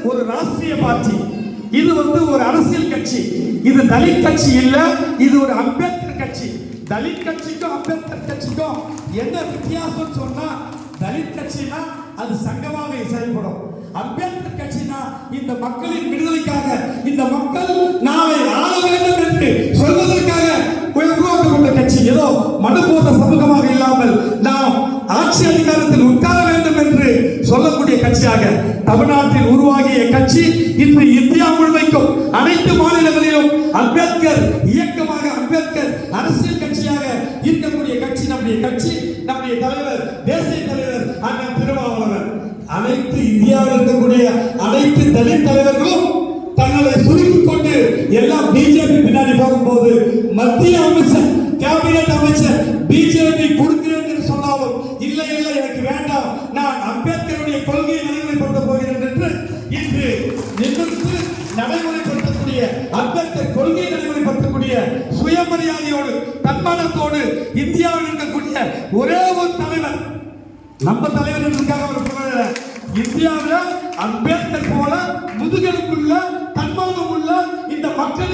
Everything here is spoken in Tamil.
ஒரு ராஷ்டிரிய பார்ட்டி, இது ஒரு அரசியல் கட்சி. இது தலித் கட்சி இல்ல, இது ஒரு அம்பேத்கர் கட்சி. தலித் கட்சிக்கும் அம்பேத்கர் கட்சிக்கும் என்ன வித்தியாசம் சொன்னா, தலித் கட்சினா அது சங்கமாக செயல்படும். அம்பேத்கர் கட்சினா இந்த மக்களின் விடுதலைக்காக, இந்த மக்கள் நாளை ஆள வேண்டும் என்று சொல்வதற்காக உருவாக்கப்பட்ட கட்சி. ஏதோ மனு போன்ற சமூகமாக இல்லாமல் நாம் ஆட்சி அதிகாரத்தில் உட்கார வேண்டும் என்று சொல்லக்கூடிய கட்சியாக தமிழ்நாட்டில் உருவாகிய கட்சி இன்று இந்தியா முழுமைக்கும் அனைத்து மாநிலங்களிலும் அம்பேத்கர் இயக்கமாக, அம்பேத்கர் அரசியல் கட்சியாக இருக்கக்கூடிய கட்சி நம்முடைய கட்சி. நம்முடைய தலைவர், தேசிய தலைவர் அண்ணன் திருமாவளவன். அனைத்து இந்தியாவில் இருக்கக்கூடிய அனைத்து தலித் தலைவர்களும் தங்களை சுருக்கிக் கொண்டு எல்லாம் பிஜேபி பின்னாடி போகும்போது, மத்திய அமைச்சர், கேபினட் அமைச்சர் பிஜேபி கொடுக்கிறேன் என்று சொன்னாலும் இல்லை இல்லை எனக்கு வேண்டாம், நான் அம்பேத்கருடைய கொள்கையை நடைமுறைப்படுத்த போகிறேன் என்று இன்று நிமிர்ந்து நடைமுறைப்படுத்தக்கூடிய, அம்பேத்கர் கொள்கையை நடைமுறைப்படுத்தக்கூடிய சுயமரியாதையோடு, தன்மானத்தோடு இந்தியாவில் இருக்கக்கூடிய ஒரே ஒரு தலைவர், நம்ம தலைவர் என்றுக்காக ஒரு சொல்ல, இந்தியாவில் அம்பேத்கர் போல முதுகெலும்புள்ள, தன்மானம் உள்ள இந்த மக்கள்